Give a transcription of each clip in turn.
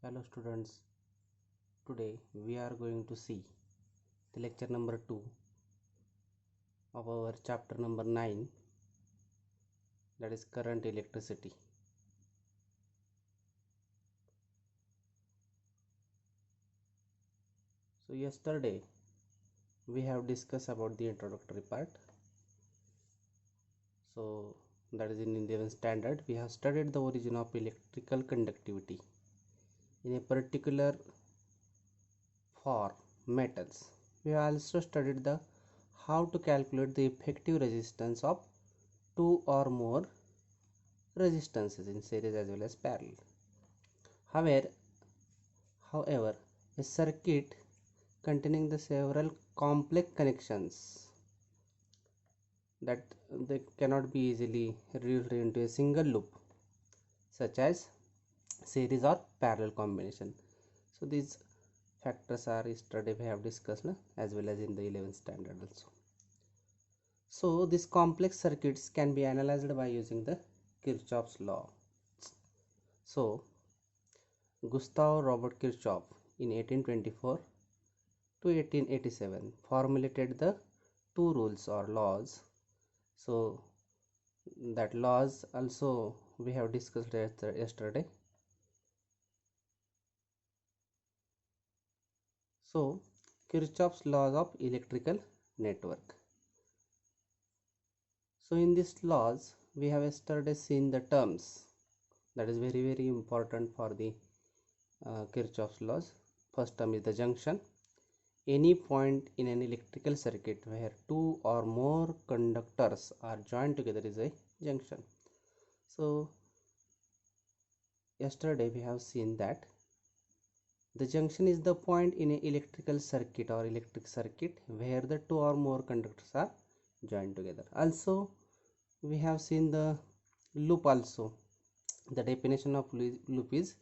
Hello students, today we are going to see the lecture number 2 of our chapter number 9, that is current electricity. So yesterday we have discussed about the introductory part. So that is in Indian standard. We have studied the origin of electrical conductivity in a particular for metals. We have also studied the how to calculate the effective resistance of two or more resistances in series as well as parallel. However, a circuit containing the several complex connections that they cannot be easily reduced into a single loop, such as series or parallel combination. So these factors are yesterday we have discussed as well as in the 11th standard also. So these complex circuits can be analyzed by using the Kirchhoff's law. So Gustav Robert Kirchhoff in 1824 to 1887 formulated the two rules or laws. So that laws also we have discussed yesterday. So Kirchhoff's laws of electrical network. So in these laws we have yesterday seen the terms that is very important for the Kirchhoff's laws. First term is the junction. Any point in an electrical circuit where two or more conductors are joined together is a junction. So yesterday we have seen that the junction is the point in an electrical circuit or electric circuit where the two or more conductors are joined together. Also we have seen the loop also. The definition of loop is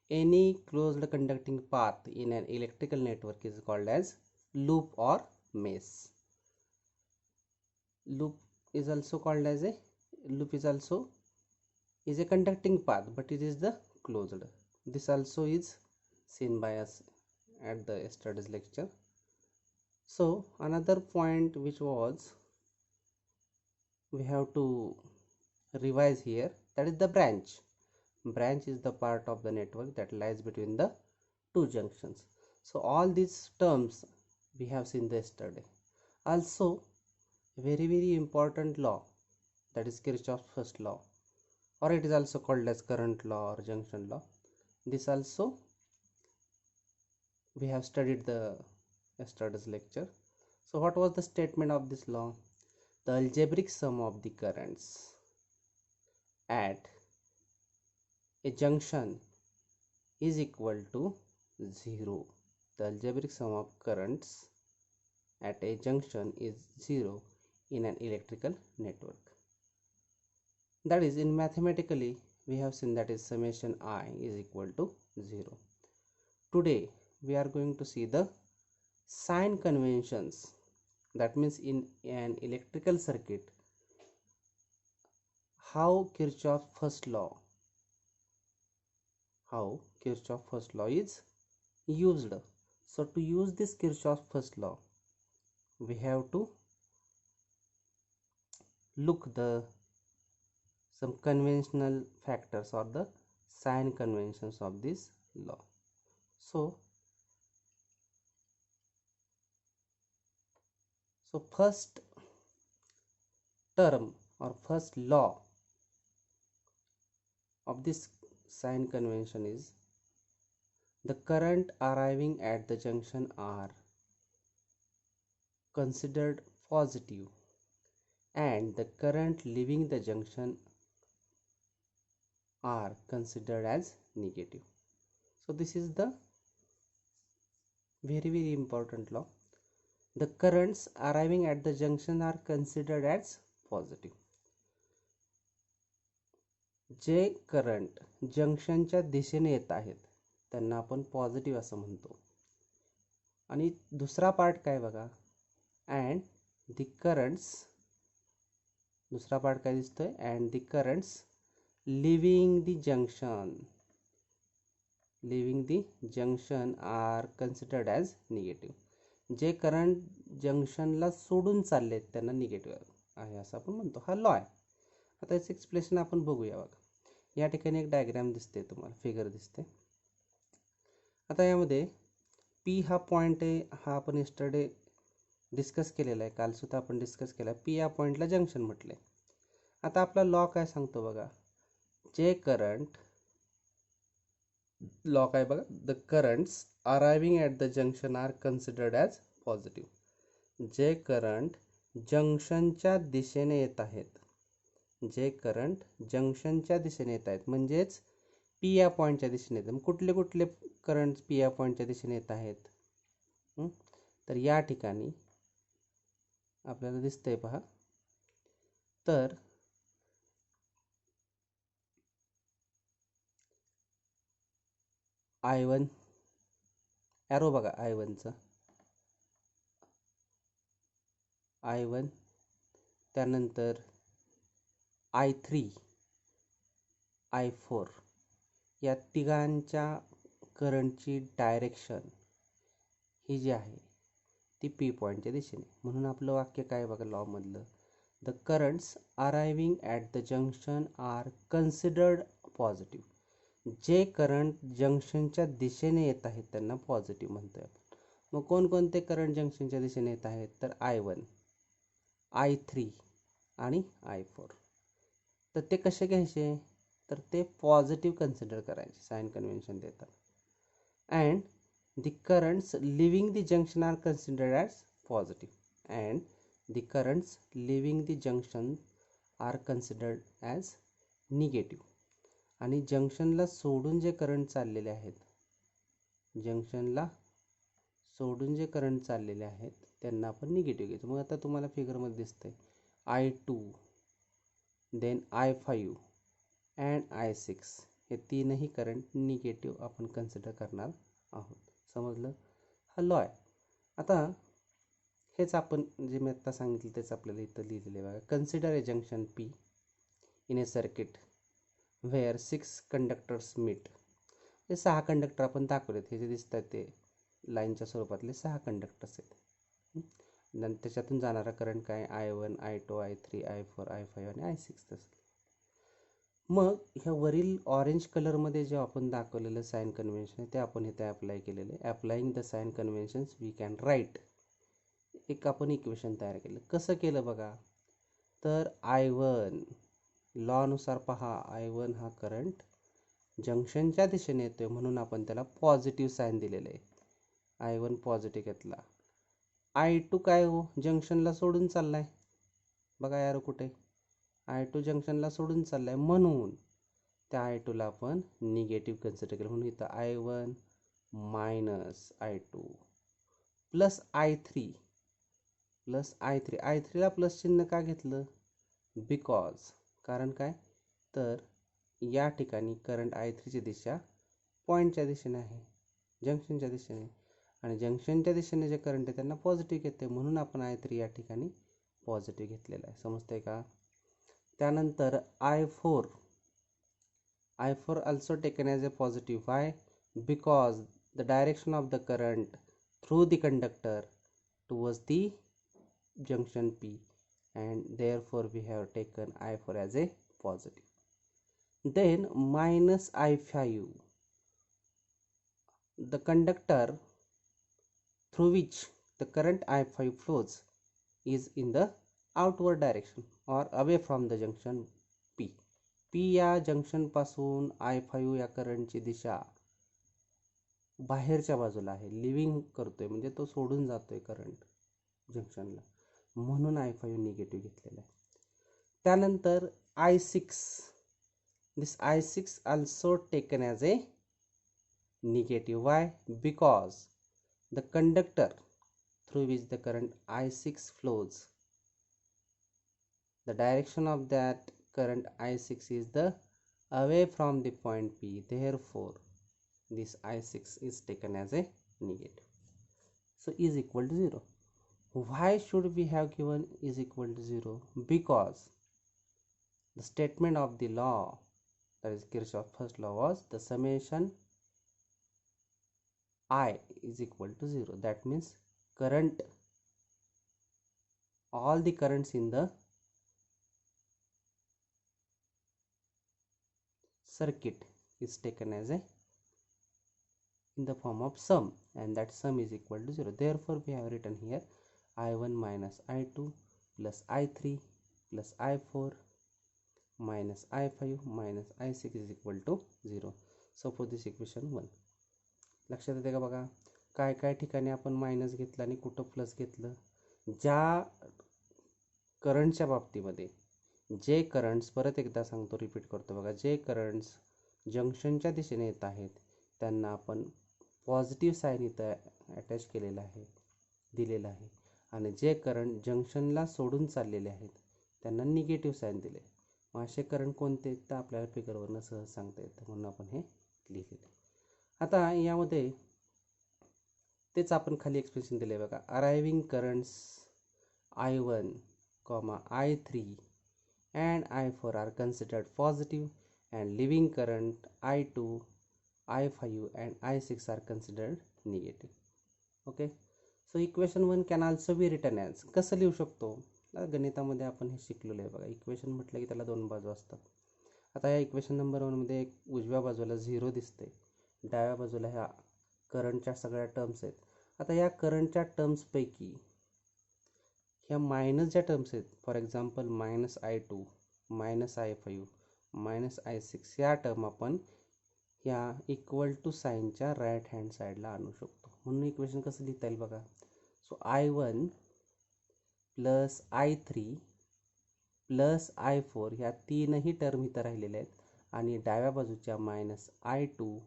any closed conducting path in an electrical network is called as loop or mesh. Loop is also a conducting path, but it is the closed. This also is seen by us at the yesterday's lecture. So another point which was we have to revise here, that is the branch. Branch is the part of the network that lies between the two junctions. So all these terms we have seen yesterday. Also very important law, that is Kirchhoff's first law, or it is also called as current law or junction law. This also we have studied the yesterday's lecture. So what was the statement of this law? The algebraic sum of the currents at a junction is equal to 0. The algebraic sum of currents at a junction is 0 in an electrical network. That is, in mathematically we have seen that is summation I is equal to 0. Today we are going to see the sign conventions. That means in an electrical circuit how Kirchhoff's first law is used. So to use this Kirchhoff's first law we have to look the some conventional factors or the sign conventions of this law. So first term or first law of this sign convention is the current arriving at the junction are considered positive and the current leaving the junction are considered as negative. So this is the very important law. The currents arriving at the junction are considered as positive. जे current जंक्शनच्या दिशेने येत आहेत त्यांना आपण positive असं म्हणतो. आणि दुसरा पार्ट काय बघा, अँड द करंट्स, दुसरा पार्ट काय दिसतोय, and the currents leaving the junction, leaving the junction are considered as negative. जे करंट जंक्शनला सोडून चालले आहेत त्यांना निगेटिव्ह आहे असं आपण म्हणतो. हा लॉ आहे. आता याचं एक्सप्लेनेशन आपण बघूया. बघा, या ठिकाणी एक डायग्राम दिसते, तुम्हाला फिगर दिसते. आता यामध्ये पी हा पॉईंट आहे, हा आपण यस्टरडे डिस्कस केलेला आहे, कालसुद्धा आपण डिस्कस केला. पी या पॉईंटला जंक्शन म्हटलं आहे. आता आपला लॉ काय सांगतो बघा, जे करंट लॉ काय बघा, the currents arriving at the junction are considered ॲज पॉझिटिव्ह. जे करंट जंक्शनच्या दिशेने येत आहेत, जे करंट जंक्शनच्या दिशेने येत आहेत म्हणजेच पी या पॉईंटच्या दिशेने येत. कुठले कुठले करंट पी या पॉईंटच्या दिशेने येत आहेत, तर या ठिकाणी आपल्याला दिसतंय पहा. तर I1 ॲरो बघा, I1चं I1, त्यानंतर I3, I4 या तिघांच्या करंटची डायरेक्शन ही जी आहे ती पी पॉईंटच्या दिशेने. म्हणून आपलं वाक्य काय बघा लॉमधलं, the currents arriving at the junction are considered positive. जे करंट जंक्शनच्या दिशेने येत आहेत त्यांना पॉझिटिव्ह म्हणतोय आपण. मग कोणकोणते करंट जंक्शनच्या दिशेने येत आहेत, तर I1, I3 आणि I4. तर ते कसे घ्यायचे, तर ते पॉझिटिव्ह कन्सिडर करायचे साइन कन्व्हेन्शन देतात. And the currents leaving the junction are considered as positive, and the currents leaving the junction are considered as negative. आणि जंक्शनला सोडून जे करंट चाललेले आहेत, जंक्शनला सोडून जे करंट चाललेले आहेत त्यांना आपण निगेटिव्ह घ्यायचं. मग आता तुम्हाला फिगरमध्ये दिसतंय I2, then I5 and I6 हे तीनही करंट निगेटिव्ह आपण कन्सिडर करणार आहोत. समजलं, हा लॉ आहे. आता हेच आपण जे मी आत्ता सांगितलं तेच आपल्याला इथं लिहिलेलं आहे बघा. Consider a junction P in a circuit where 6 conductors meet. हे 6 कंडक्टर आपण दाखवलेत, हे जे दिसतात ते लाईनच्या स्वरूपातले 6 कंडक्टर्स आहेत. त्याच्यातून जाणारा करंट काय, I1, I2, I3, I4, I5 आणि I6 तसं. मग ह्या वरील ऑरेंज कलरमध्ये जे आपण दाखवलेलं साइन कन्व्हेन्शन आहे ते आपण इथे अप्लाय केलेलं आहे. Applying the sign conventions we can write. एक आपण इक्वेशन तयार केलं. कसं केलं बघा, तर I1 लॉनुसार पहा, I1 हा करंट जंक्शनच्या दिशेने येतोय म्हणून आपण त्याला पॉझिटिव्ह साइन दिलेलं आहे. I1 पॉझिटिव्ह घेतला. I2 काय हो, जंक्शनला सोडून चाललाय बघा यार कुठे, I2 जंक्शनला सोडून चाललाय म्हणून त्या I2ला आपण निगेटिव्ह कन्सिडर केलं. म्हणून इथं I1 minus I2 plus I3 plus I3. I3ला प्लस चिन्ह का घेतलं, बिकॉज कारण काय, तर या ठिकाणी करंट I3ची दिशा पॉईंटच्या दिशेने आहे, जंक्शनच्या दिशेने, आणि जंक्शनच्या दिशेने जे करंट आहे त्यांना पॉझिटिव्ह घेते म्हणून आपण I3 या ठिकाणी पॉझिटिव्ह घेतलेला आहे. समजतंय का. त्यानंतर I4 also taken as a positive. Why? Because the direction of the current through the conductor towards the junction P, and therefore we have taken I4 as a positive. Then minus I5, the conductor through which the current I5 flows is in the outward direction or away from the junction P. P या junction पासून I5 या करंटची दिशा बाहेरच्या बाजूला आहे, living करतोय म्हणजे तो सोडून जातोय करंट जंक्शनला, म्हणून I5 निगेटिव्ह घेतलेला आहे. त्यानंतर I6, this I6 also taken as a negative. Why? Because the conductor through which the current I6 flows, the direction of that current I6 is the away from the point P, therefore this I6 is taken as a negative. So is equal to 0. Why should we have given is equal to 0? Because the statement of the law, that is Kirchhoff's first law, was the summation I is equal to 0. That means current, all the currents in the circuit is taken as a in the form of sum, and that sum is equal to 0. Therefore we have written here I1 minus I2 plus I3 plus I4 minus I5 minus I6 is equal to 0. Suppose this equation 1. लक्षात येते का बघा, काय काय ठिकाणी आपण minus घेतलं आणि कुठं प्लस घेतलं. ज्या करंटच्या बाबतीमध्ये जे करंट्स, परत एकदा सांगतो, रिपीट करतो बघा, जे करंट्स जंक्शनच्या दिशेने येत आहेत त्यांना आपण पॉझिटिव्ह साईन इथं अटॅच केलेलं आहे, दिलेलं आहे, आणि जे करंट जंक्शनला सोडून चाललेले आहेत त्यांना निगेटिव्ह साईन दिले. मग असे करंट कोणते तर आपल्याला फिगरवरनं सहज सांगता येतं, म्हणून आपण हे लिहिलेलं. आता यामध्ये तेच आपण खाली एक्सप्रेशन दिले बघा, arriving currents I1, I3 and I4 are considered positive and leaving current I2, I5 and I6 are considered negative. Okay, so equation 1 can also be written as, कसं लिहू शकतो, गणितामध्ये आपण हे शिकलेलं आहे बघा. इक्वेशन म्हटलं की त्याला दोन बाजू असतात. आता या इक्वेशन नंबर 1 मध्ये एक उजव्या बाजूला 0 दिसते, डाव्या बाजूला ह्या करंटच्या सगळ्या टर्म्स आहेत. आता या करंटच्या टर्म्सपैकी ह्या मायनस ज्या टर्म्स आहेत, for example minus I2, minus I5, minus I6, या टर्म आपण या इक्वल टू साईनच्या राईट हँड साईडला आणू शकतो. म्हणून इक्वेशन कसं लिहिता येईल बघा. So I1 plus I3 plus I4 ह्या तीनही टर्म इथं राहिलेल्या आहेत, आणि डाव्या बाजूच्या मायनस I2,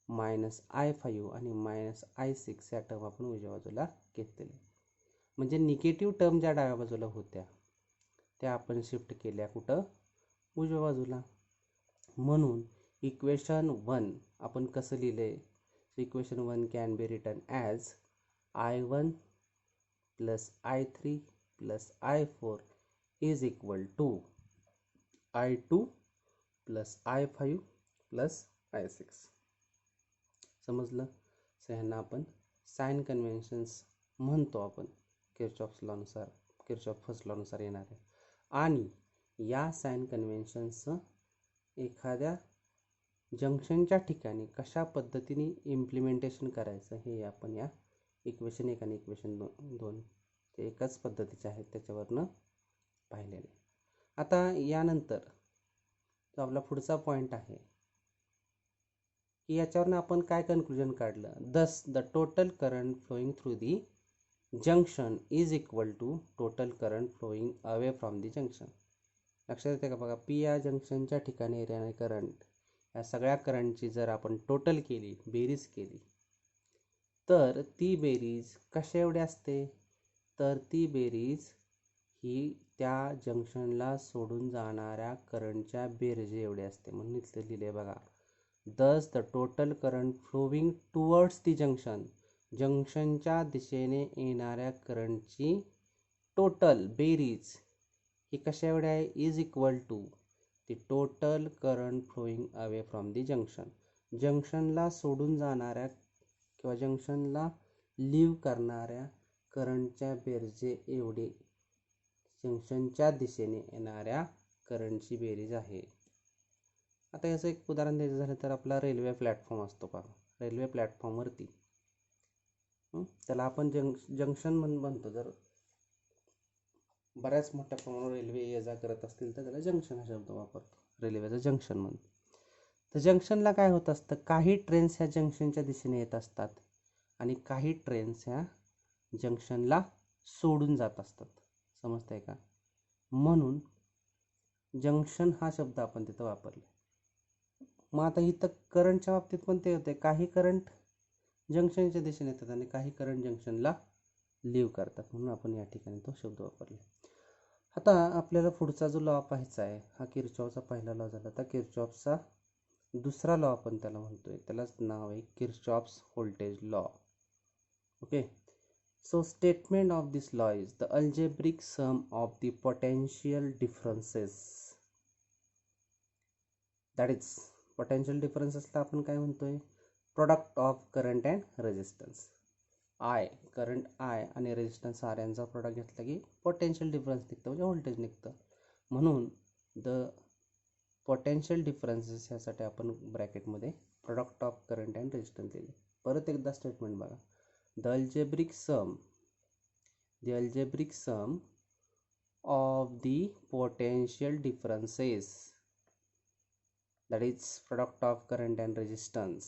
मायनस I5 आणि मायनस I6 या टर्म आपण उजव्या बाजूला घेतलेल्या. म्हणजे निगेटिव्ह टर्म ज्या डाव्या बाजूला होत्या त्या आपण शिफ्ट केल्या कुठं, उजव्या बाजूला. म्हणून इक्वेशन 1 आपण कसं लिहिले, equation 1 can be written as I1 plus I3 plus I4 is equal to I2 plus I5 plus I6. समजलं. सो ह्यांना आपण साइन कन्व्हेन्शन्स म्हणतो आपण, किर्चॉफ्स लॉनुसार, किर्चॉफ फर्स्ट लॉनुसार येणार आहे. आणि या साइन कन्व्हेन्शन्सचं एखाद्या जंक्शनच्या ठिकाणी कशा पद्धतीने इम्प्लिमेंटेशन करायचं हे आपण या इक्वेशन 1 आणि इक्वेशन 2 ते एकाच पद्धतीचे आहेत त्याच्यावरनं पाहिलेलं. आता यानंतर जो आपला पुढचा पॉईंट आहे की याच्यावरनं आपण काय कन्क्लुजन काढलं, thus the total current flowing through the junction is equal to total current flowing away from the junction. लक्षात येते का बघा, पी या जंक्शनच्या ठिकाणी येणारे करंट, या सगळ्या करंटची जर आपण टोटल केली, बेरीज केली, तर ती बेरीज कशा एवढी असते, तर ती बेरीज ही त्या जंक्शनला सोडून जाणाऱ्या करंटच्या बेरजे एवढी असते. म्हणून इथलं लिहिले बघा, thus the total current flowing towards the junction, जंक्शनच्या दिशेने येणाऱ्या करंटची टोटल बेरीज ही कशा एवढी आहे, is equal to the total current flowing away from the junction. जंक्शनला सोडून जाणाऱ्या किंवा जंक्शनला लिव्ह करणाऱ्या करंटच्या बेरजे एवढी जंक्शनच्या दिशेने येणाऱ्या करंटची बेरीज आहे. आता याचं एक उदाहरण द्यायचं झालं तर आपला रेल्वे प्लॅटफॉर्म असतो का, रेल्वे प्लॅटफॉर्मवरती त्याला आपण जंक्शन म्हणतो. जर बऱ्याच मोठ्या प्रमाणावर रेल्वे ये जा करत असतील तर त्याला जंक्शन हा शब्द वापरतो, रेल्वेचं जंक्शन म्हणून. तर जंक्शनला काय होत असतं, काही ट्रेन्स ह्या जंक्शनच्या दिशेने येत असतात आणि काही ट्रेन्स ह्या जंक्शनला सोडून जात असतात. समजतंय का. म्हणून जंक्शन हा शब्द आपण तिथं वापरला. मग आता इथं करंटच्या बाबतीत पण ते होते, काही करंट जंक्शनच्या दिशेने येतात आणि काही करंट जंक्शनला लिव्ह करतात, म्हणून आपण या ठिकाणी तो शब्द वापरला. आता आपल्याला पुढचा जो लॉ पाहायचा आहे, हा किर्चॉफचा पहिला लॉ झाला. आता किर्चॉफचा दुसरा लॉ आपण त्याला म्हणतोय, त्यालाच नाव आहे Kirchhoff's voltage law. Okay, so statement of this law is the algebraic sum of the potential differences, that is potential differences ला आपण काय म्हणतोय, product of current and resistance. I current I आणि रेजिस्टन्स आर यांचा product घेतला की potential difference निघतं, म्हणजे व्होल्टेज निघतं. म्हणून द पोटेन्शियल डिफरन्सेस ह्यासाठी आपण ब्रॅकेटमध्ये product of current and resistance लिहिले. परत एकदा स्टेटमेंट बघा. The algebraic sum of the potential differences, that is product of current and resistance,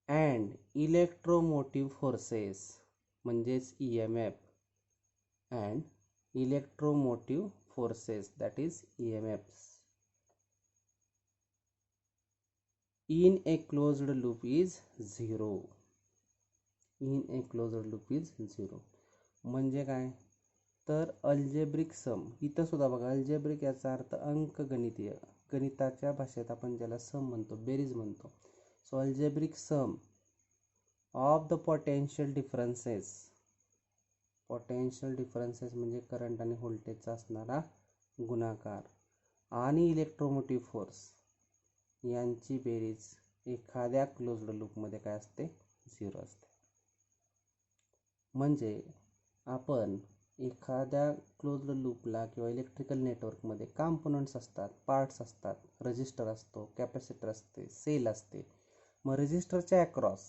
and electromotive forces म्हणजेच EMF and electromotive forces, that is EMFs, in a closed loop is zero. in a closed loop is zero म्हणजे काय तर algebraic sum, इथं सुद्धा बघा algebraic याचा अर्थ अंकगणितीय, गणिताच्या भाषेत आपण ज्याला सम म्हणतो, बेरीज म्हणतो. So algebraic sum of the potential differences म्हणजे करंट आणि व्होल्टेजचा असणारा गुणाकार आणि इलेक्ट्रोमोटिव्ह फोर्स यांची बेरीज एखाद्या क्लोज्ड लूपमध्ये काय असते, 0 असते. म्हणजे आपण एखाद्या क्लोज्ड लूपला किंवा इलेक्ट्रिकल नेटवर्कमध्ये कॉम्पोनंट्स असतात, पार्ट्स असतात, रजिस्टर असतो, कॅपॅसिटर असते, सेल असते. मग रजिस्टरच्या अक्रॉस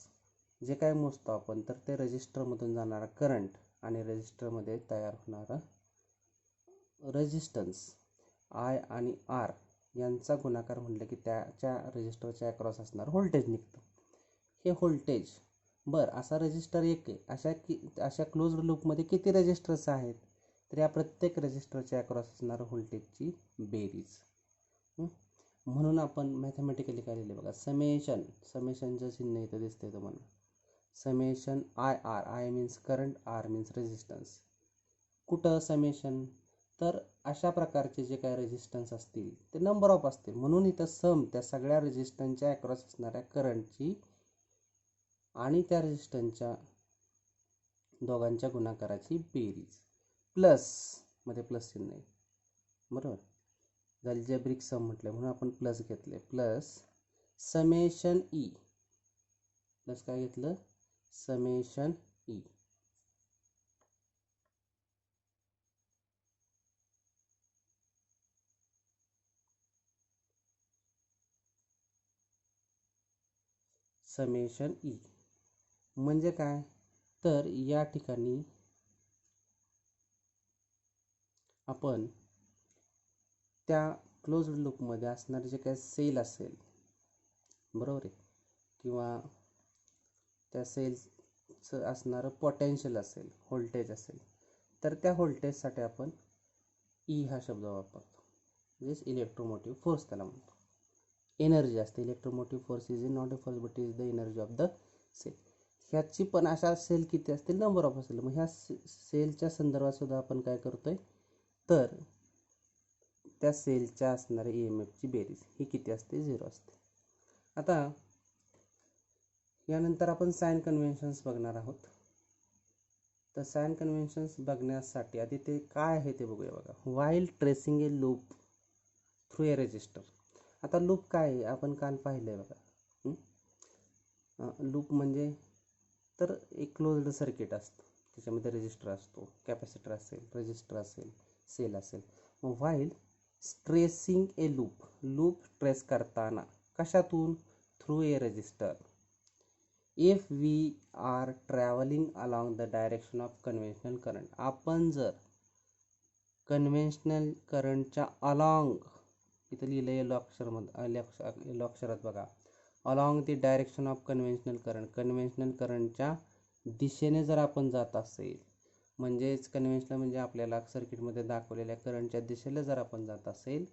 जे काय मोजतो आपण तर ते रजिस्टरमधून जाणारा करंट आणि रजिस्टरमध्ये तयार होणारा रेजिस्टन्स आय आणि आर यांचा गुणाकार म्हटलं की त्याच्या रजिस्टरच्या अक्रॉस असणारं व्होल्टेज निघतं. हे व्होल्टेज असा रजिस्टर एक आहे, अशा क्लोज्ड लूपमध्ये किती रजिस्टर्स आहेत तर या प्रत्येक रजिस्टरच्या अक्रॉस असणारं व्होल्टेजची बेरीज. म्हणून आपण मॅथमॅटिकली काय लिहिले बघा, समेशनचं चिन्ह इथं दिसतंय तुम्हाला. Summation I means current, R means resistance. कुठं समेशन तर अशा प्रकारचे जे काय रेजिस्टन्स असतील ते नंबर ऑफ असतील, म्हणून इथं सम त्या सगळ्या रेजिस्टन्सच्या अक्रॉस असणाऱ्या करंटची आणि त्या रेजिस्टन्सच्या दोघांच्या गुणाकाराची बेरीज प्लस मध्ये प्लस चिन्ह आहे बरोबर. अल्जेब्रिक सम म्हटलं म्हणून आपण प्लस घेतले, प्लस समेशन ई, प्लस काय घेतलं समेशन ई. समेशन ई म्हणजे काय तर या ठिकाणी आपण त्या क्लोज्ड लूपमध्ये असणारे जे काही सेल असेल बरोबर आहे, किंवा त्या सेल्सचं असणारं पोटेन्शियल असेल, व्होल्टेज असेल, तर त्या व्होल्टेजसाठी आपण ई हा शब्द वापरतो, म्हणजेच इलेक्ट्रोमोटिव्ह फोर्स त्याला म्हणतो. एनर्जी असते, electromotive force is not a force but is the energy of the cell. ह्याची पण अशा सेल किती असतील, नंबर ऑफ असेल. मग ह्या सेलच्या संदर्भात सुद्धा आपण काय करतोय तर त्या सेलच्या असणाऱ्या EMFची बेरीज ही किती असते, 0 असते. आता यानंतर आपण साइन कन्व्हेन्शन्स बघणार आहोत. तर साइन कन्व्हेन्शन्स बघण्यासाठी आधी ते काय आहे ते बघूया बघा. While tracing a loop through a resistor. आता लूप काय आहे आपण काल पाहिलंय बघा. लूप म्हणजे तर एक क्लोज्ड सर्किट असतं, त्याच्यामध्ये रेजिस्टर असतो, कॅपॅसिटर असेल, रेजिस्टर असेल, सेल असेल. मग while tracing a loop trace करताना कशातून, through a resistor. If we are travelling along the direction of conventional current, आपण जर कन्व्हेन्शनल करंटच्या अलॉंग, इथं लिहिलं येलो अक्षरात बघा, along the direction of conventional करंटच्या दिशेने जर आपण जात असेल, म्हणजेच कन्व्हेन्शनल म्हणजे आपल्याला सर्किटमध्ये दाखवलेल्या करंटच्या दिशेला जर आपण जात असेल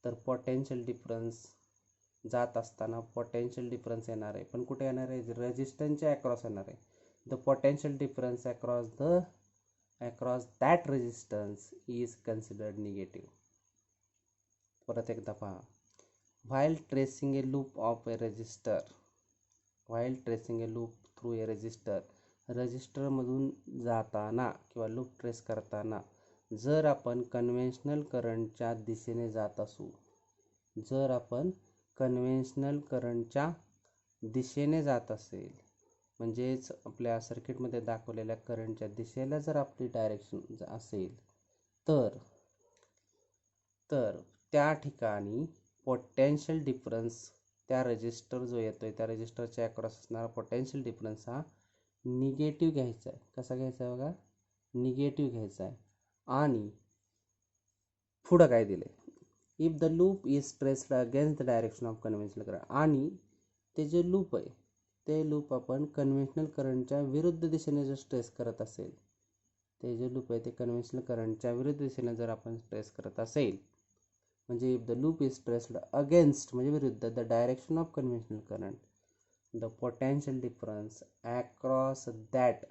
तर पोटेन्शियल डिफरन्स जात असताना पोटेन्शियल डिफरन्स येणार आहे, पण कुठे येणार आहे, रेजिस्टन्सच्या अक्रॉस येणार आहे. The potential difference across that resistance is considered negative. परत एकदा पहा. While tracing a loop of a resistor, while tracing a loop through a resistor, रजिस्टरमधून जाताना किंवा लूप ट्रेस करताना जर आपण कन्व्हेन्शनल करंटच्या दिशेने जात असू, जर आपण कन्व्हेन्शनल करंटच्या दिशेने जात असेल, म्हणजेच आपल्या सर्किटमध्ये दाखवलेल्या करंटच्या दिशेला जर आपली डायरेक्शन असेल तर त्या ठिकाणी पोटेन्शियल डिफरन्स, त्या रेजिस्टर जो येतोय त्या रेजिस्टरच्या अक्रॉस असणारा पोटेन्शियल डिफरन्स हा निगेटिव्ह घ्यायचा आहे. कसा घ्यायचा आहे बघा, निगेटिव्ह घ्यायचा आहे. आणि पुढं काय दिले, if the loop is traced against the direction of conventional current, आणि ते जे लूप आहे ते लूप आपण कन्व्हेन्शनल करंटच्या विरुद्ध दिशेने जर ट्रेस करत असेल, ते जे लूप आहे ते कन्व्हेन्शनल करंटच्या विरुद्ध दिशेने जर आपण ट्रेस करत असेल, म्हणजे if the loop is traced against म्हणजे विरुद्ध the direction of conventional current, the potential difference across that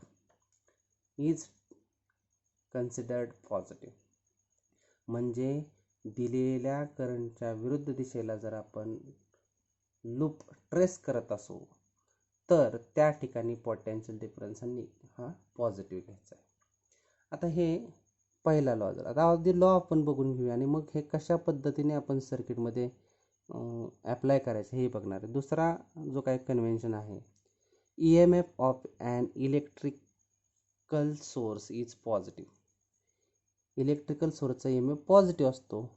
is considered positive. म्हणजे दिलेल्या करंटच्या विरुद्ध दिशेला जर आपण लूप ट्रेस करत असू तर त्या ठिकाणी पोटेन्शियल डिफरन्स हा पॉझिटिव्ह घ्यायचा आहे. आता हे पहिला लॉ झाला. आता आधी लॉ आपण बघून घेऊया आणि मग हे कशा पद्धतीने आपण सर्किटमध्ये ॲप्लाय करायचं हे बघणार आहे. दुसरा जो काही कन्व्हेन्शन आहे, E M F of an electrical source is positive. Electrical सोर्सचा ई एम एफ पॉझिटिव्ह असतो.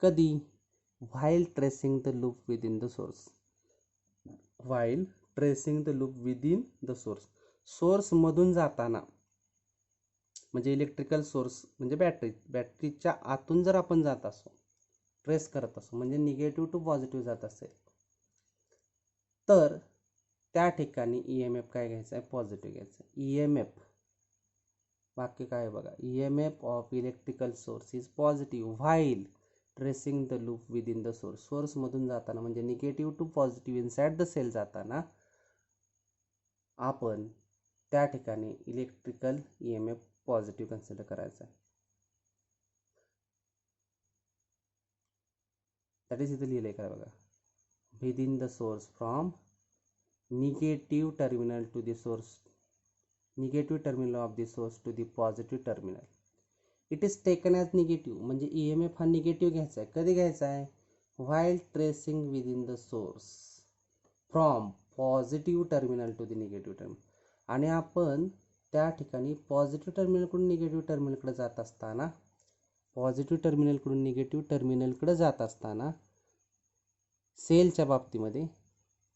कधी? While tracing the loop within the source. While tracing the loop within the source. सोर्समधून जाताना, म्हणजे इलेक्ट्रिकल सोर्स म्हणजे बॅटरीच्या आतून जर आपण जात असो, ट्रेस करत असो, म्हणजे निगेटिव्ह टू पॉझिटिव्ह जात असेल तर त्या ठिकाणी ई एम एफ काय घ्यायचा आहे, पॉझिटिव्ह घ्यायचा आहे. ई एम एफ वाक्य काय बघा, E M F of electrical source is positive while tracing the loop within the source. सोर्समधून जाताना म्हणजे negative to positive inside the cell जाताना आपण त्या ठिकाणी electrical E M F positive consider करायचा आहे. दॅट इज इथे लिहिलं आहे काय बघा, within the source from negative terminal to the source, negative terminal of the source to the positive terminal. It is taken as negative, म्हणजे E M F हा negative घ्यायचा आहे. कधी घ्यायचा आहे? While tracing within the source from positive terminal to the negative terminal. आणि आपण त्या ठिकाणी पॉझिटिव्ह टर्मिनलकडून निगेटिव्ह टर्मिनलकडे जात असताना, पॉझिटिव्ह टर्मिनलकडून निगेटिव्ह टर्मिनलकडे जात असताना सेलच्या बाबतीमध्ये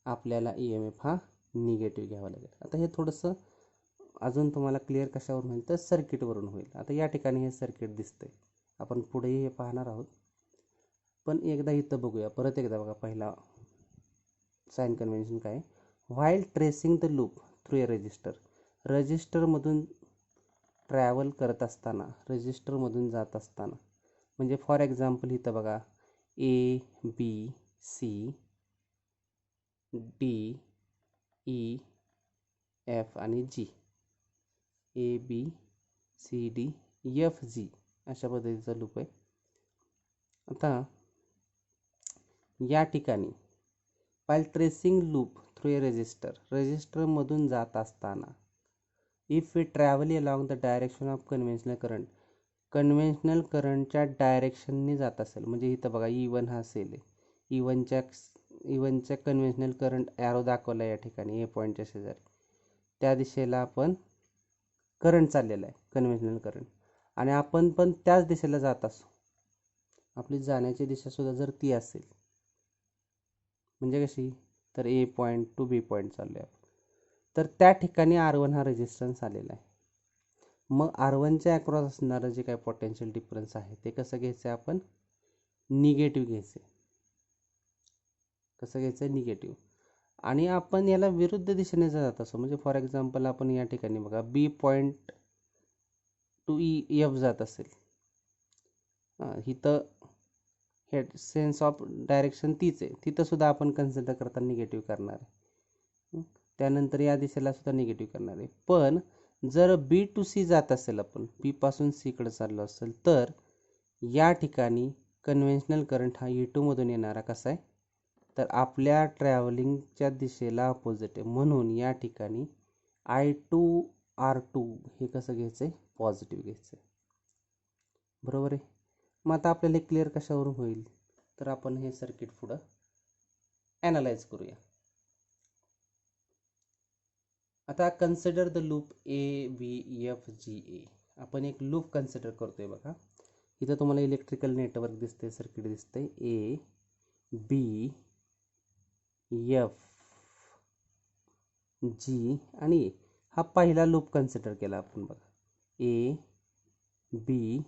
आपल्याला ई एम एफ हा निगेटिव्ह घ्यावा लागेल. आता हे थोडंसं अजून तुम्हाला क्लिअर कशावरून होईल तर सर्किटवरून होईल. आता या ठिकाणी हे सर्किट दिसतंय, आपण पुढेही हे पाहणार आहोत, पण एकदा इथं बघूया परत एकदा बघा. पहिला साइन कन्व्हेन्शन काय, while tracing the loop through a register. रजिस्टरमधून ट्रॅव्हल करत असताना, रजिस्टरमधून जात असताना, म्हणजे फॉर एक्झाम्पल इथं बघा A B C D E F आणि G, A B C D F G अशा पद्धतीचा लूप आहे. आता या ठिकाणी while tracing loop through a register, रजिस्टरमधून जात असताना, if we travel along the direction of conventional current, conventional करंटच्या डायरेक्शनने जात असेल, म्हणजे इथं बघा ई वन हा सेल आहे, ई वनच्या कन्व्हेन्शनल करंट ॲरो दाखवला या ठिकाणी ए पॉईंटच्या शेजारी, त्या दिशेला आपण करंट चाललेला आहे कन्व्हेन्शनल करंट, आणि आपण पण त्याच दिशेला जात असू, आपली जाण्याची दिशा सुद्धा जर ती असेल, म्हणजे कशी तर ए पॉईंट टू बी पॉईंट चाललो आहे, तर त्या ठिकाणी R1 हा रेजिस्टन्स आलेला आहे. मग R1च्या अक्रॉस असणारं जे काही पोटेन्शियल डिफरन्स आहे ते कसं घ्यायचं आहे, आपण निगेटिव्ह घ्यायचं आहे. कसं घ्यायचं आहे, निगेटिव्ह. आणि आपण याला विरुद्ध दिशेने जात असो, म्हणजे फॉर एक्झाम्पल आपण या ठिकाणी बघा बी पॉईंट टू ई एफ जात असेल, इथं हे सेन्स ऑफ डायरेक्शन तीच आहे, तिथं सुद्धा आपण कन्सिडर करता निगेटिव्ह करणार आहे. त्यानंतर या दिशेला सुद्धा निगेटिव्ह करणार आहे. पण जर बी टू सी जात असेल, आपण बी पासून सीकडे चाललो असेल, तर या ठिकाणी कन्व्हेन्शनल करंट हा E2 मधून येणारा कसा आहे तर आपल्या ट्रॅव्हलिंगच्या दिशेला अपोजिट आहे, म्हणून या ठिकाणी I2 R2 हे कसं घ्यायचं आहे, पॉझिटिव्ह घ्यायचं आहे. बरोबर आहे. मग आता आपल्याला क्लिअर कशावरून होईल तर आपण हे सर्किट पुढं ॲनालाइज करूया. आता कन्सिडर द लूप ABFGA. आपण एक लूप कन्सिडर करतोय बघा. इथं तुम्हाला इलेक्ट्रिकल नेटवर्क दिसते, सर्किट दिसते ABFG आणि A. हा पहिला लूप कन्सिडर केला आपण बघा, ABFG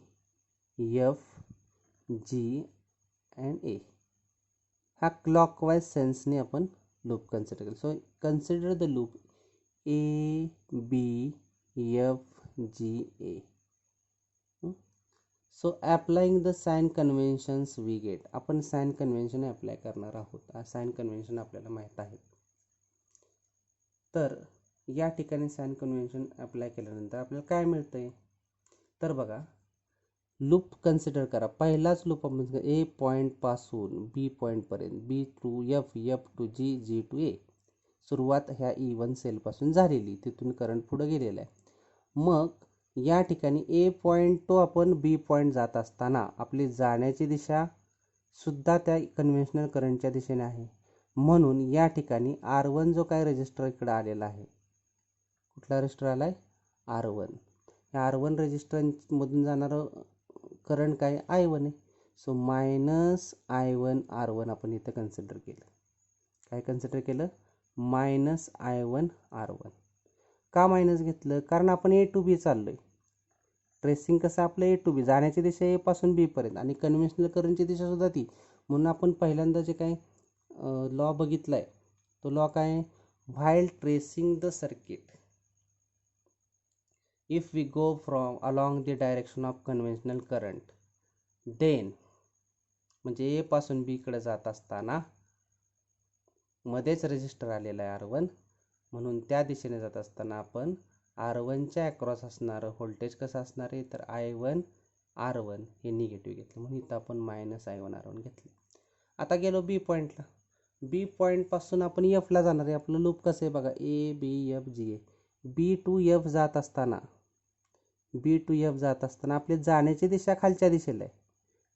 अँड A. हा क्लॉकवाइज सेन्सने आपण लूप कन्सिडर केला. So consider the loop ABFGA. So applying the sign conventions we get. आपण साइन कन्व्हेन्शन अप्लाय करणार आहोत. साइन कन्व्हेन्शन आपल्याला माहीत आहे. तर या ठिकाणी साइन कन्व्हेन्शन अप्लाय केल्यानंतर आपल्याला काय मिळतंय, तर बघा लूप कन्सिडर करा. पहिलाच लूप आपण ए पॉईंट पासून बी पॉईंटपर्यंत, B to F, F to G, G to A. सुरुवात ह्या E1 सेलपासून झालेली, तिथून करंट पुढे गेलेला आहे. मग या ठिकाणी ए पॉईंट तो आपण बी पॉईंट जात असताना आपली जाण्याची दिशा सुद्धा त्या कन्व्हेन्शनल करंटच्या दिशेने आहे. म्हणून या ठिकाणी R1 जो काय रेजिस्टर इकडे आलेला आहे, कुठला रेजिस्टर आला आहे, R1. या R1 रेजिस्टरमधून जाणारं करंट काय, I1 आहे. सो मायनस I1 R1 आपण इथं कन्सिडर केलं. काय कन्सिडर केलं, मायनस I1 R1. का मायनस घेतलं, कारण आपण A टू B चाललोय. ट्रेसिंग कसं आपलं A टू B, जाण्याची दिशा A पासून B पर्यंत आणि कन्व्हेन्शनल करंटची दिशा सुद्धा ती. म्हणून आपण पहिल्यांदा जे काय लॉ बघितलाय तो लॉ काय, while tracing the circuit if we go from along the direction of conventional current then, म्हणजे ए पासून बी कडे जात असताना मध्येच रेजिस्टर आलेला आहे R1, म्हणून त्या दिशेने जात असताना आपण R1च्या अक्रॉस असणारं व्होल्टेज कसं असणार आहे, तर I1 R1 हे निगेटिव्ह घेतलं, म्हणून इथं आपण मायनस I1 R1 घेतलं. आता गेलो बी पॉईंटला. बी पॉईंटपासून आपण एफला जाणार आहे. आपलं लूप कसं आहे बघा, ABFGA. बी टू एफ जात असताना आपली जाण्याची दिशा खालच्या दिशेला आहे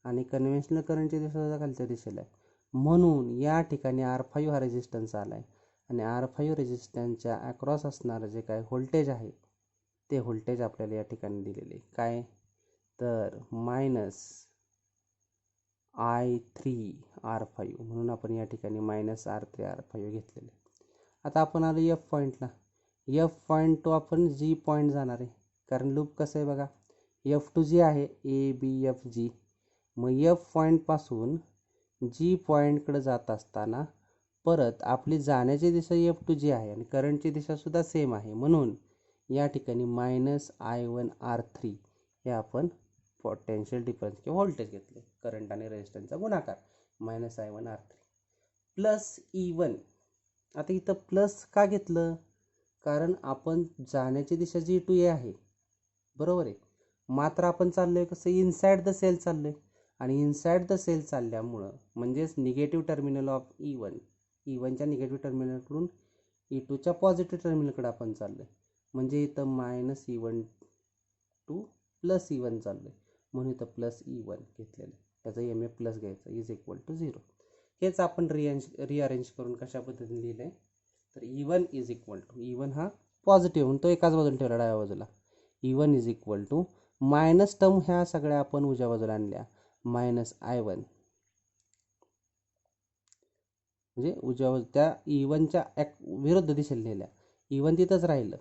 आणि कन्व्हेन्शनल करंटची दिशा सुद्धा खालच्या दिशेला आहे. म्हणून या ठिकाणी R5 हा रेजिस्टन्स आला आहे आणि R5 रेजिस्टन्सच्या अक्रॉस असणारं जे काय व्होल्टेज आहे ते व्होल्टेज आपल्याला या ठिकाणी दिलेले काय, तर मायनस I3 R5. म्हणून आपण या ठिकाणी मायनस R3 R5 घेतलेले. आता आपण आलो एफ पॉईंटला. एफ पॉईंट तो आपण जी पॉईंट जाणार आहे, कारण लूप कसं आहे बघा, एफ टू जी आहे, ABFG. मग एफ पॉईंटपासून जी पॉईंटकडे जात असताना परत आपली जाण्याची दिशा एफ टू जी आहे आणि करंटची दिशा सुद्धा सेम आहे. म्हणून या ठिकाणी मायनस I1 R3 हे आपण पोटेन्शियल डिफरन्स किंवा व्होल्टेज घेतले, करंट आणि रेजिस्टन्सचा गुणाकार, minus I1 R3 plus E1. आता इथं प्लस का घेतलं, कारण आपण जाण्याची दिशा जी टू ए आहे, बरोबर आहे. मात्र आपण चाललोय कसं, इनसाइड द सेल चाललोय आणि इनसाइड द सेल चालल्यामुळं म्हणजेच निगेटिव्ह टर्मिनल ऑफ E1च्या निगेटिव्ह टर्मिनलकडून E2च्या पॉझिटिव्ह टर्मिनलकडे आपण चाललोय. म्हणजे इथं minus E1 two plus E1 चाललोय, म्हणून इथं प्लस E1 घेतलेलं. त्याचा MF प्लस घ्यायचा, इज इक्वल टू 0. हेच आपण रिअरेंज करून कशा पद्धतीने लिहिलं आहे, तर E1 is equal to, E1 हा पॉझिटिव्ह म्हणून तो एकाच बाजूला ठेवला डाव्या बाजूला, E1 is equal to minus term ह्या सगळ्या आपण उजव्या बाजूला आणल्या, मायनस I1, म्हणजे उजव्या बाजू त्या E1च्या विरुद्ध दिशेला लिहिल्या. E1 तिथंच राहिलं.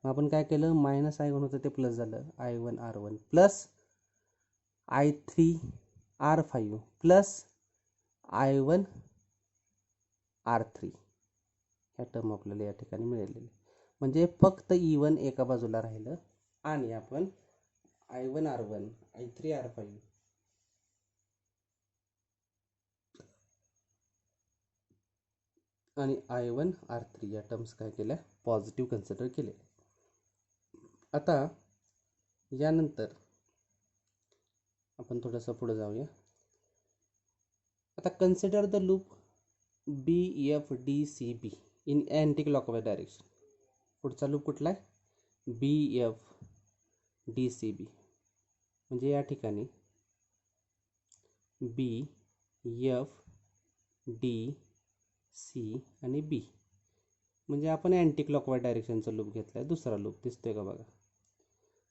मग आपण काय केलं, मायनस I1 होतं ते प्लस झालं, I1 R1 plus I3 R5 plus I1 R3 ह्या टर्म आपल्याला या ठिकाणी मिळालेले. म्हणजे फक्त E1 एका बाजूला राहिलं आणि आपण I1 R1, I3 R5 आणि I1 R3 या टर्म्स काय केल्या, पॉझिटिव्ह कन्सिडर केले. आता यानंतर आपण थोडंसं पुढे जाऊया. आता consider the loop BFDCB in anti clockwise direction. पुढचा लूप कुठला आहे, BFDCB. म्हणजे या ठिकाणी BFDC आणि B म्हणजे आपण अँटी क्लॉकवाईज डायरेक्शनचा लूप घेतला आहे, दुसरा लूप दिसतोय का बघा.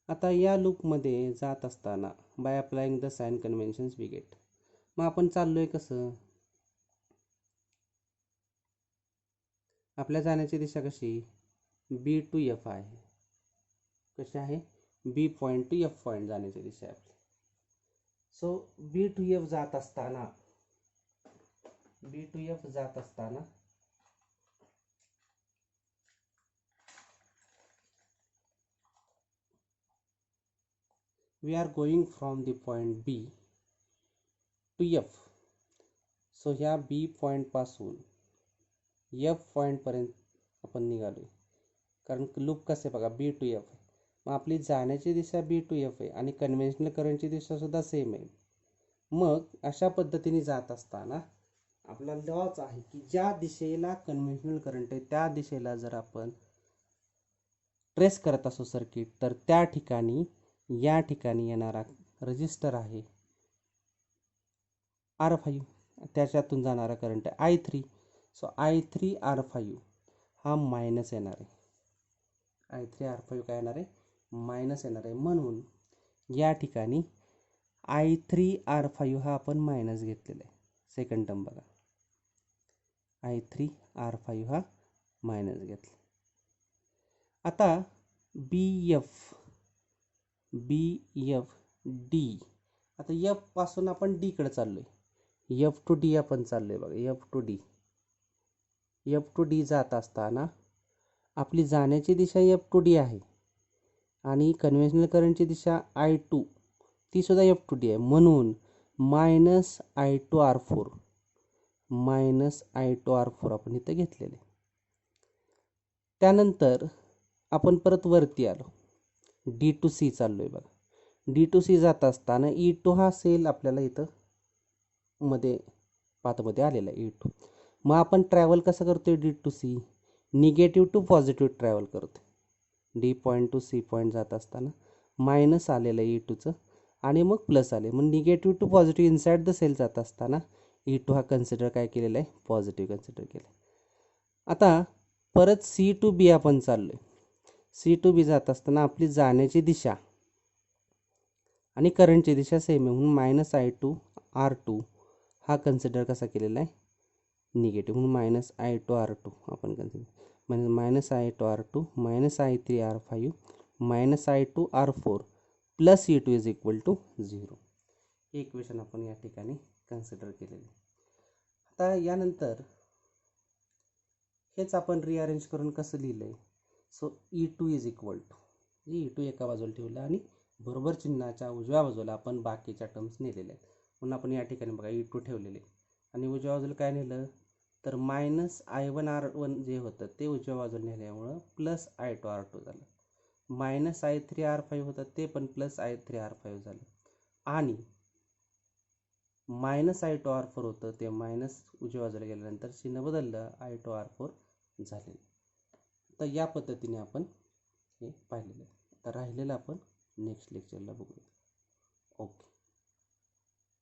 आता या लूपमध्ये जात असताना by applying the sign conventions we get. मग आपण चाललोय कसं, आपल्या जाण्याची दिशा कशी, बी टू एफ आहे. कशी आहे, बी पॉईंट टू एफ पॉईंट जाण्याची दिशा आहे आपली. सो बी टू एफ जात असताना we are going from the point B to F. So ह्या बी पॉईंट पासून एफ पॉईंट पर्यंत आपण निघालोय, कारण लूप कसे बघा बी टू एफ आहे. मग आपली जाण्याची दिशा बी टू एफ आहे आणि कन्व्हेन्शनल करंटची दिशा सुद्धा सेम आहे. मग अशा पद्धतीने जात असताना आपला लॉच आहे की ज्या दिशेला कन्व्हेन्शनल करंट आहे त्या दिशेला जर आपण ट्रेस करत असो सर्किट, तर त्या ठिकाणी या ठिकाणी येणारा रजिस्टर आहे R5, त्याच्यातून जाणारा करंट आहे I3. सो I3 R5 हा मायनस येणार आहे. I3 R5 काय येणार आहे, मायनस येणार आहे. म्हणून या ठिकाणी I3 R5 हा आपण मायनस घेतलेला आहे. सेकंड टर्म बघा, I3 R5 हा मायनस घेतला. आता BFD, आता F पासून आपण D कडे चाललोय, F टू D आपण चाललोय बघा. F टू D जात असताना आपली जाण्याची दिशा F टू D आहे आणि कन्व्हेन्शनल करंटची दिशा I2 ती सुद्धा F टू D आहे. म्हणून -I2 R4 आपण इथं घेतलेले. त्यानंतर आपण परत वरती आलो, D टू C चाललोय बघा. D टू C जात असताना E2 हा सेल आपल्याला इथं मध्ये पाथमध्ये आलेला आहे E2. मग आपण ट्रॅव्हल कसं करतोय, D to C negative to positive travel करतोय. D point to C point जात असताना मायनस आलेलं आहे E2चं आणि मग प्लस आले. मग negative to positive inside the cell जात असताना E2 हा कन्सिडर काय केलेला आहे, पॉझिटिव्ह कन्सिडर केलं. आता परत C टू B आपण चाललोय. C टू B जात असताना आपली जाण्याची दिशा आणि करंटची दिशा सेम आहे. म्हणून -I2 R2 हा कन्सिडर कसा केलेला आहे, निगेटिव्ह. म्हणून -I2 R2 आपण consider -I2 R2 -I3 R5 -I2 R4 plus E2 is equal to 0. हे इक्वेशन आपण या ठिकाणी कन्सिडर केलेले. आता यानंतर हेच आपण रिअरेंज करून कसं लिहिलं आहे. So E2 is equal to, E2 एका बाजूला ठेवलं आणि बरोबर चिन्हाच्या उजव्या बाजूला आपण बाकीच्या टर्म्स नेलेल्या आहेत. म्हणून आपण या ठिकाणी बघा E2 ठेवलेले आणि उजव्या बाजूला काय नेलं, तर -I1 R1 जे होतं ते उजव्या बाजूला नेल्यामुळं +I2 R2 झालं. -I3 R5 होतं ते पण +I3 R5 झालं आणि -I2 R4 होतं ते मायनस उजव्या बाजूला गेल्यानंतर चिन्ह बदललं, I2 R4 झाले. तर या पद्धतीने आपण हे पाहिलेलं आहे. तर राहिलेलं आपण नेक्स्ट लेक्चरला बघूया. ओके.